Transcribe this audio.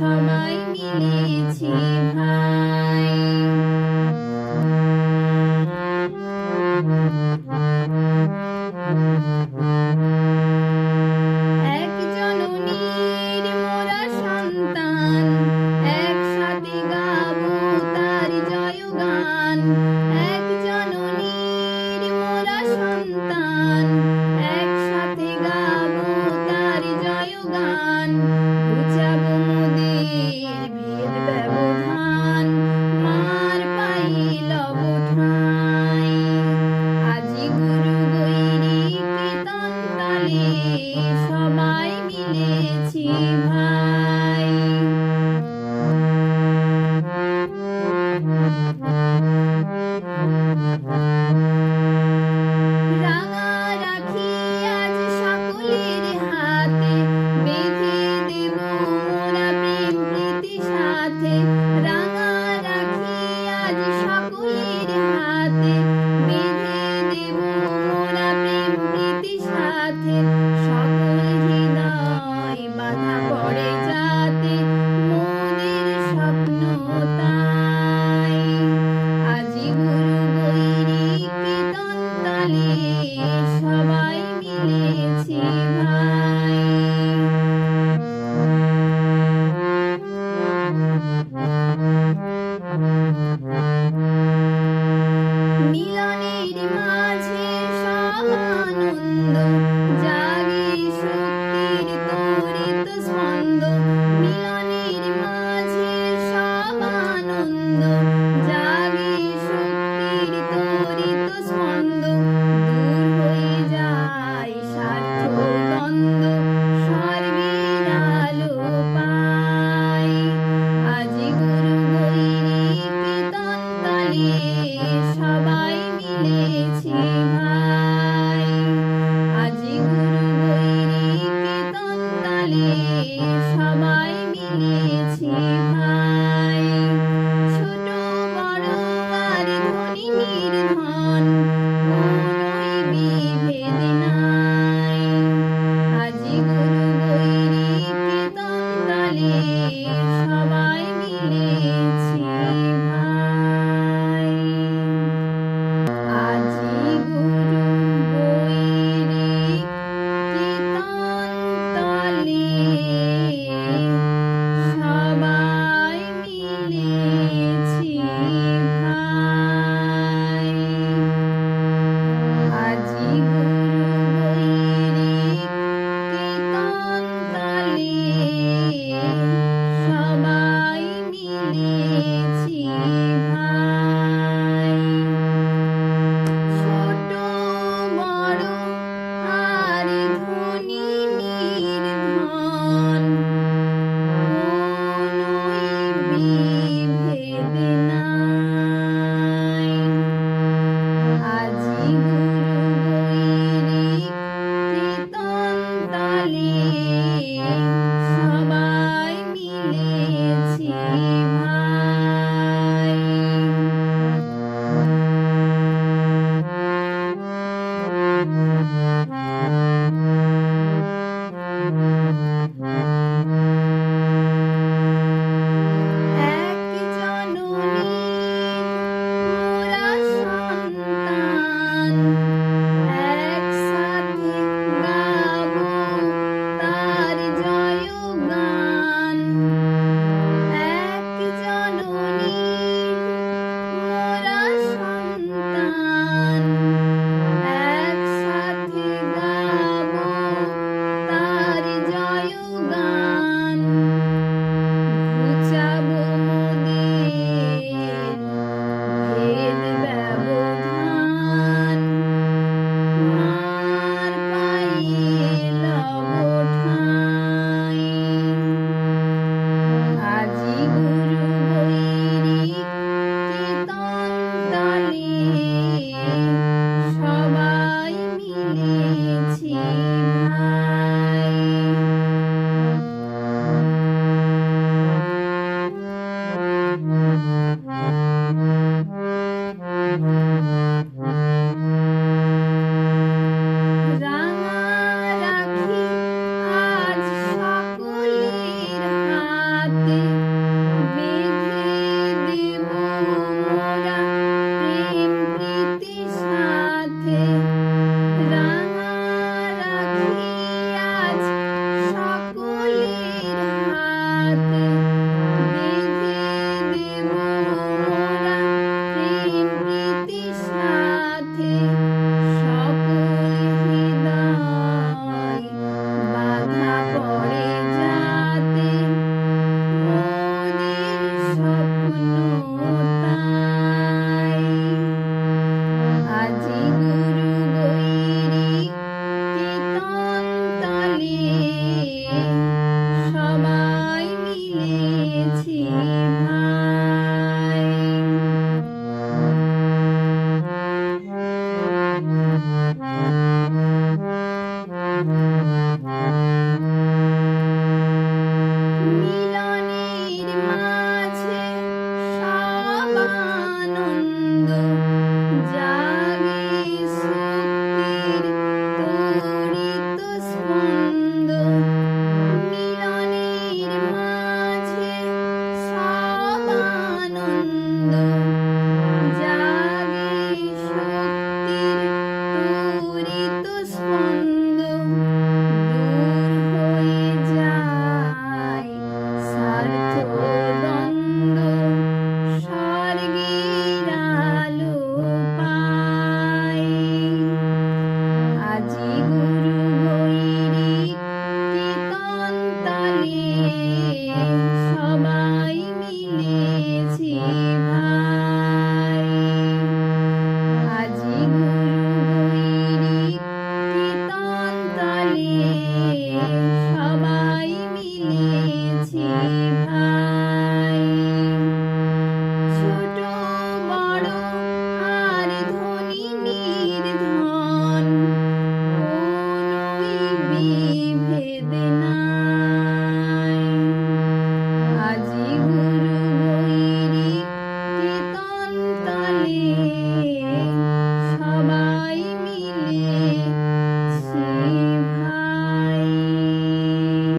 সবাই মিলেছি ভাই। এক জননীর মোরা সন্তান, একসাথে গাবো তার জয়গান। এক জননীর মোরা সন্তান, একসাথে গাবো তার জয়গান। ঘুচাবো মোদের ভেদ ব্যবধান, মার পায়ে লব ঠাঁই। আজি গুরু গৈরী কীর্তন তালে, সবাই মিলেছি ভাই। রাঙা রাখি আজ সকলের হাতে, বেঁধে দেব মোরা প্রেম প্রীতি সাথে। রাঙা রাখি আজ সকলের হাতে, বেঁধে দেব মোরা প্রেম প্রীতি সাথে। সকল হৃদয় বাধা পড়ে যাতে, মোদের স্বপ্ন তাই। আজি গুরু গৈরী কীর্তন তালে, সবাই মিলেছি ভাই। মিলনের মাঝে সব আনন্দ, জাগে শক্তির তড়িৎ ছন্দ। মিলনের মাঝে সব আনন্দ, জাগে শক্তির তড়িৎ ছন্দ। দূর হয়ে যায় স্বার্থ দ্বন্দ্ব, স্বর্গের আলো পাই। আজি গুরু গৈরী কীর্তন তালে, সবাই মিলেছি ভাই। আজি গুরু গৈরী কীর্তন তালে, সবাই মিলেছি ভাই। ছোট বড় আর ধনী নির্ধন, কোনোই বিভেদ নাই। আজি গুরু গৈরী কীর্তন তালে, সবাই মিলেছি ভাই। আজি গুরু গৈরী কীর্তন তালে, সবাই মিলেছি ভাই। আজি গুরু গৈরী কীর্তন তালে, সবাই মিলে গো